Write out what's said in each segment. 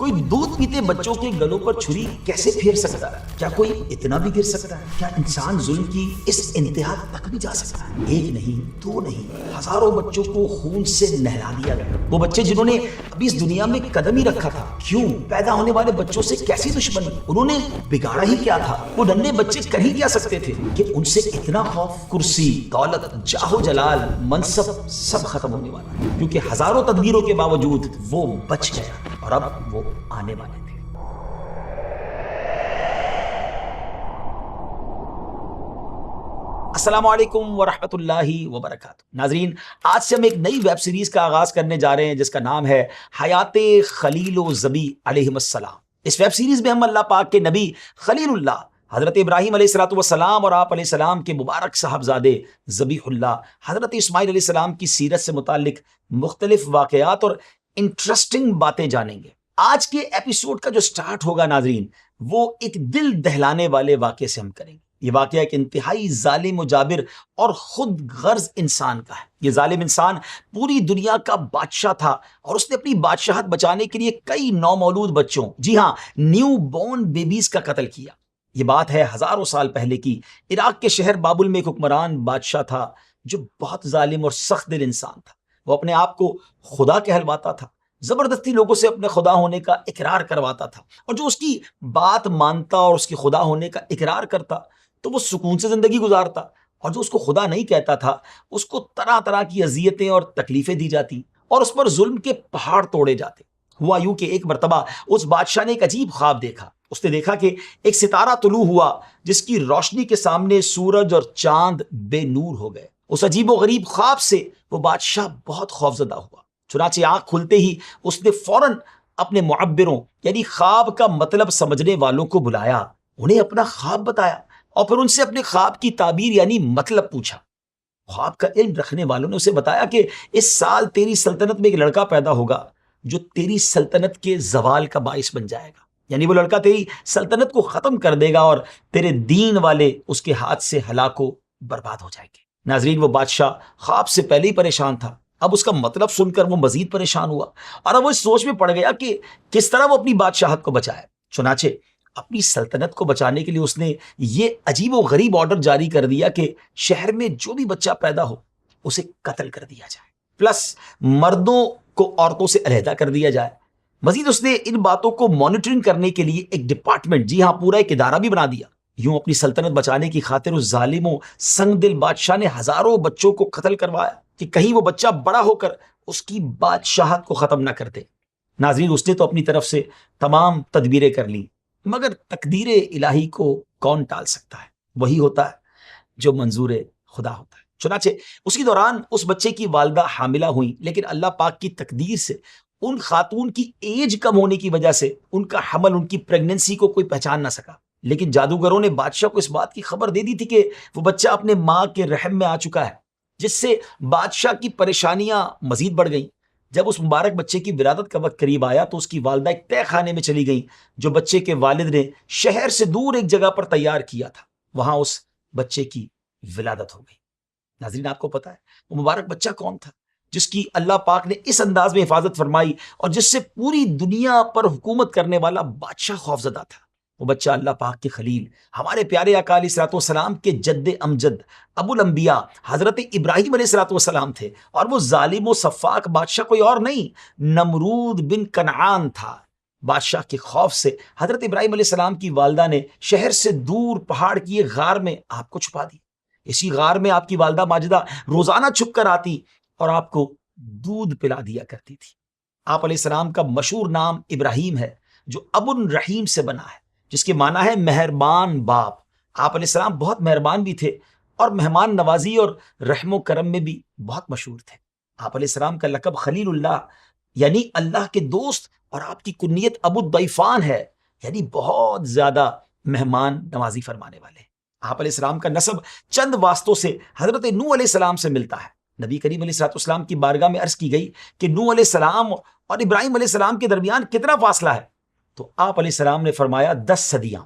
कोई दूध पीते बच्चों के गलों पर छुरी कैसे फेर सकता है? क्या कोई इतना भी गिर सकता है? क्या इंसान जुल्म की इस इंतहा तक भी जा सकता है? एक नहीं, दो नहीं, हजारों बच्चों को खून से नहला दिया गया। वो बच्चे जिन्होंने अभी इस दुनिया में कदम ही रखा था। क्यों? पैदा होने वाले बच्चों से कैसी दुश्मनी? उन्होंने बिगाड़ा ही क्या था? वो नन्हे बच्चे कर ही क्या सकते थे कि उनसे इतना खौफ? कुर्सी, दौलत, जाहो जलाल, मनसब सब खत्म होने वाला है, क्योंकि हजारों तदबीरों के बावजूद वो बच गया और अब वो आने वाले थे। अस्सलाम वालेकुम वरहमतुल्लाहि वबरकातुहू। नाजरीन, आज से हम एक नई वेब सीरीज का आगाज करने जा रहे हैं जिसका नाम है हयाते खलील व ज़बी अलैहिस्सलाम। इस वेब सीरीज में हम अल्लाह पाक के नबी खलीलुल्लाह हजरत इब्राहीम अलैहिस्सलाम और आप अलैहिस्सलाम के मुबारक साहबजादे ज़बीहुल्लाह हजरत इस्माईल अलैहिस्सलाम की सीरत से मुताल्लिक मुख्तलिफ वाक़यात और इंटरेस्टिंग बातें जानेंगे। आज के एपिसोड का जो स्टार्ट होगा नाजरीन, वो एक दिल दहलाने वाले वाक़े से हम करेंगे। ये वाक़या एक इंतहाई जालिम व जाबिर और खुद गर्ज इंसान का है। ये जालिम इंसान पूरी दुनिया का बादशाह था और उसने अपनी बादशाहत बचाने के लिए कई नौमौलूद बच्चों, जी हाँ, न्यू बॉर्न बेबीज का कत्ल किया। ये बात है हजारों साल पहले की। इराक के शहर बाबुल में एक हुक्मरान बादशाह था जो बहुत जालिम और सख्त दिल इंसान था। वो अपने आप को खुदा कहलवाता था, जबरदस्ती लोगों से अपने खुदा होने का इकरार करवाता था, और जो उसकी बात मानता और उसकी खुदा होने का इकरार करता तो वो सुकून से जिंदगी गुजारता, और जो उसको खुदा नहीं कहता था उसको तरह तरह की अजियतें और तकलीफें दी जाती और उस पर जुल्म के पहाड़ तोड़े जाते। हुआ यूं कि एक मर्तबा उस बादशाह ने एक अजीब ख्वाब देखा। उसने देखा कि एक सितारा तुलू हुआ जिसकी रोशनी के सामने सूरज और चांद बेनूर हो गए। उस अजीब व गरीब ख्वाब से वो बादशाह बहुत खौफजदा हुआ। चुनाचे आंख खुलते ही उसने फौरन अपने मुअब्बिरों यानी ख्वाब का मतलब समझने वालों को बुलाया, उन्हें अपना ख्वाब बताया और फिर उनसे अपने ख्वाब की ताबीर यानी मतलब पूछा। ख्वाब का इल्म रखने वालों ने उसे बताया कि इस साल तेरी सल्तनत में एक लड़का पैदा होगा जो तेरी सल्तनत के जवाल का बाइस बन जाएगा, यानी वो लड़का तेरी सल्तनत को खत्म कर देगा और तेरे दीन वाले उसके हाथ से हलाको बर्बाद हो जाएंगे। नाजरीन, वो बादशाह ख्वाब से पहले ही परेशान था। अब उसका मतलब सुनकर वो मजीद परेशान हुआ और अब वो इस सोच में पड़ गया कि किस तरह वो अपनी बादशाहत को बचाए। चुनाचे अपनी सल्तनत को बचाने के लिए उसने ये अजीब व गरीब ऑर्डर जारी कर दिया कि शहर में जो भी बच्चा पैदा हो उसे कत्ल कर दिया जाए, प्लस मर्दों को औरतों से अलहदा कर दिया जाए। मजीद उसने इन बातों को मॉनिटरिंग करने के लिए एक डिपार्टमेंट, जी हां, पूरा एक इदारा भी बना दिया। यूं अपनी सल्तनत बचाने की खातिर उस जालिमों संग दिल बादशाह ने हजारों बच्चों को कत्ल करवाया कि कहीं वो बच्चा बड़ा होकर उसकी बादशाहत को खत्म ना कर दे। नाजरीन, उसने तो अपनी तरफ से तमाम तदबीरें कर ली, मगर तकदीर इलाही को कौन टाल सकता है? वही होता है जो मंजूर खुदा होता है। चुनाचे उसी दौरान उस बच्चे की वालिदा हामिला हुई, लेकिन अल्लाह पाक की तकदीर से उन खातून की एज कम होने की वजह से उनका हमल, उनकी प्रेगनेंसी को कोई पहचान ना सका। लेकिन जादूगरों ने बादशाह को इस बात की खबर दे दी थी कि वो बच्चा अपने माँ के रहम में आ चुका है, जिससे बादशाह की परेशानियां मजीद बढ़ गईं। जब उस मुबारक बच्चे की विलादत का वक्त करीब आया तो उसकी वालिदा एक तय खाने में चली गई जो बच्चे के वालिद ने शहर से दूर एक जगह पर तैयार किया था। वहां उस बच्चे की विलादत हो गई। नाज़रीन, आपको पता है वो मुबारक बच्चा कौन था जिसकी अल्लाह पाक ने इस अंदाज में हिफाजत फरमाई और जिससे पूरी दुनिया पर हुकूमत करने वाला बादशाह खौफजदा था? वो बच्चा अल्लाह पाक के खलील, हमारे प्यारे आका अलैहिस्सलाम के जद्दे अमजद अबुल अंबिया हजरत इब्राहीम अलैहिस्सलाम थे, और वो जालिम व सफ़ाक बादशाह कोई और नहीं, नमरूद बिन कनान था। बादशाह के खौफ से हजरत इब्राहीम अलैहिस्सलाम की वालिदा ने शहर से दूर पहाड़ की एक गार में आपको छुपा दी। इसी गार में आपकी वालिदा माजिदा रोजाना छुप कर आती और आपको दूध पिला दिया करती थी। आप अलैहिस्सलाम का मशहूर नाम इब्राहीम है जो अबुल रहीम से बना है, जिसके माना है मेहरबान बाप। आप अलैहिस्सलाम बहुत मेहरबान भी थे और मेहमान नवाजी और रहमो करम में भी बहुत मशहूर थे। आप अलैहिस्सलाम का लक़ब खलीलुल्लाह यानी अल्लाह के दोस्त और आपकी कुन्नियत अबू दैफान है, यानी बहुत ज्यादा मेहमान नवाजी फरमाने वाले। आप अलैहिस्सलाम का नसब चंद वास्तों से हजरत नूह अलैहिस्सलाम से मिलता है। नबी करीम अलैहिस्सलाम की बारगाह में अर्ज की गई कि नूह अलैहिस्सलाम और इब्राहीम अलैहिस्सलाम के दरमियान कितना फासला है? तो आप अलैहिस्सलाम ने फरमाया 10 सदियां।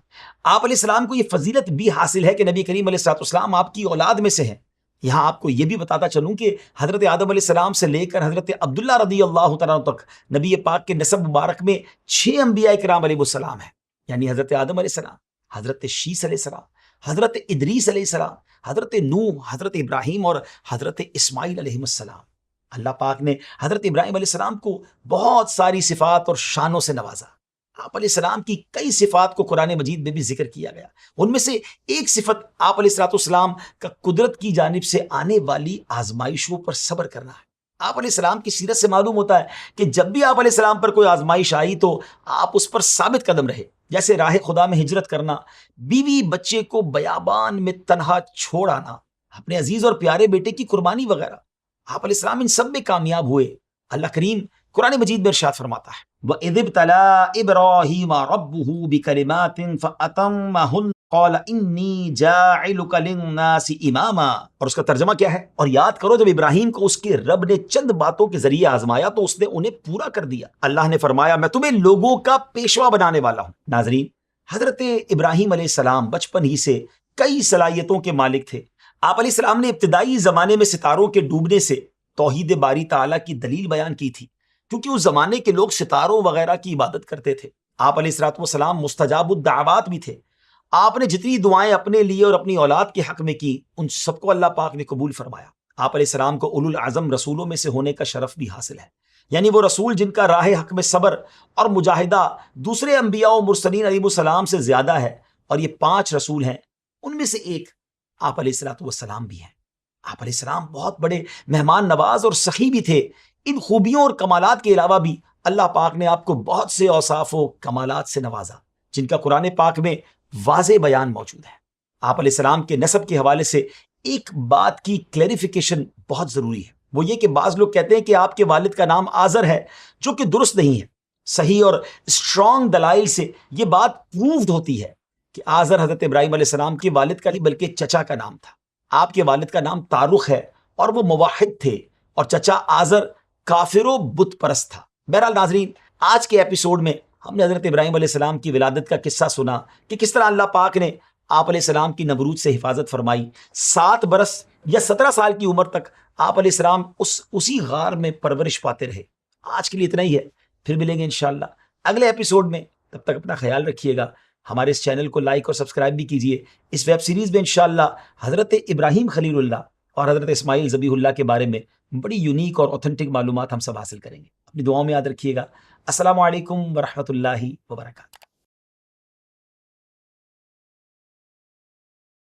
आप अलैहिस्सलाम को यह फजीलत भी हासिल है कि नबी करीम अलैहिस्सलाम आपकी औलाद में से हैं। यहाँ आपको ये भी बताता चलूं कि हज़रत आदम अलैहिस्सलाम से लेकर हज़रत अब्दुल्ला रदी अल्लाह तआला तक नबी पाक के नसब मुबारक में 6 अंबिया इकराम अलैहिस्सलाम है। यानी हज़रत आदम अलैहिस्सलाम, हज़रत शीस अलैहिस्सलाम, हज़रत इदरीस अलैहिस्सलाम, हज़रत नूह, हज़रत इब्राहीम और हज़रत इस्माईल अलैहिस्सलाम। अल्लाह पाक ने हज़रत इब्राहीम अलैहिस्सलाम को बहुत सारी सिफ़ात और शानों से नवाजा। आप अलैहिस्सलाम की कई सिफ़ात को कुरान मजीद में भी ज़िक्र किया गया। उनमें से एक सिफ़त आप अलैहिस्सलाम का कुदरत की जानिब से आने वाली आज़माइशों पर सब्र करना है। आप अलैहिस्सलाम की सीरत से मालूम होता है कि जब भी आप अलैहिस्सलाम पर कोई आज़माइश आई तो आप उस पर साबित कदम रहे। जैसे राह खुदा में हिजरत करना, बीवी बच्चे को बयाबान में तन्हा छोड़ आना, अपने अजीज और प्यारे बेटे की कुर्बानी वगैरह। आप अलैहिस्सलाम इन सब में कामयाब हुए। अल्लाह करीम कुरान मजीद में इरशाद फरमाता है, व इज़्ब्तला इब्राहीम रब्बुहु बिकलिमातिन फअतम्महुन क़ाल इन्नी जाइलुका लिन्नासि इमामा। और उसका तर्जमा क्या है? और याद करो जब इब्राहिम को उसके रब ने चंद बातों के जरिए आजमाया तो उसने उन्हें पूरा कर दिया। अल्लाह ने फरमाया, मैं तुम्हें लोगों का पेशवा बनाने वाला हूं। नाजरीन, हजरत इब्राहिम अलैहिस्सलाम बचपन ही से कई सलाहियतों के मालिक थे। आप अलैहिस्सलाम ने इब्तिदाई जमाने में सितारों के डूबने से तौहीद बारी ताला की दलील बयान की थी, क्योंकि उस जमाने के लोग सितारों वगैरह की इबादत करते थे। आप अलैहिस्सलाम मुस्तजाबुद दाअवात भी थे। आपने जितनी दुआएं अपने लिए और अपनी औलाद के हक में की, उन सबको अल्लाह पाक ने कबूल फरमाया। आप अलैहिस्सलाम को उलुल आज़म रसूलों में से होने का शरफ भी हासिल है, यानी वो रसूल जिनका राह हक में सब्र और मुजाहिदा दूसरे अंबिया और मुरसलीन अलैहिस्सलाम से ज्यादा है। और ये 5 रसूल हैं, उनमें से एक आप अलैहिस्सलाम भी हैं। आप अलैहिस्सलाम बहुत बड़े मेहमान नवाज और सखी भी थे। इन खूबियों और कमालात के अलावा भी अल्लाह पाक ने आपको बहुत से औसाफ व कमालात से नवाजा, जिनका कुरान पाक में वाज़े बयान मौजूद है। आप अलैहिस्सलाम के नसब के हवाले से एक बात की क्लैरिफिकेशन बहुत जरूरी है। वो ये कि बाज लोग कहते हैं कि आपके वालिद का नाम आजर है, जो कि दुरुस्त नहीं है। सही और स्ट्रॉन्ग दलाइल से ये बात प्रूव्ड होती है कि आजर हजरत इब्राहिम अलैहिस्सलाम के वालिद का नहीं बल्कि चचा का नाम था। आपके वालिद का नाम तारुख है और वो मुवाहिद थे, और चचा आजर काफिरो बुत परस्त था। बहरहाल नाजरीन, आज के एपिसोड में हमने हजरत इब्राहिम अलैहिस्सलाम की विलादत का किस्सा सुना कि किस तरह अल्लाह पाक ने आप अलैहिस्सलाम की नमरूद से हिफाजत फरमाई। 7 बरस या 17 साल की उम्र तक आप अलैहिस्सलाम उसी गार में परवरिश पाते रहे। आज के लिए इतना ही है, फिर मिलेंगे इंशाअल्लाह अगले एपिसोड में। तब तक अपना ख्याल रखिएगा। हमारे इस चैनल को लाइक और सब्सक्राइब भी कीजिए। इस वेब सीरीज में इंशाअल्लाह हजरत इब्राहिम खलीलुल्लाह और हजरत इस्माइल ज़बीहुल्लाह के बारे में बड़ी यूनिक और ऑथेंटिक मालूमात हम सब हासिल करेंगे। अपनी दुआओं में याद रखिएगा। अस्सलामु अलैकुम व रहमतुल्लाहि व बरकातहू।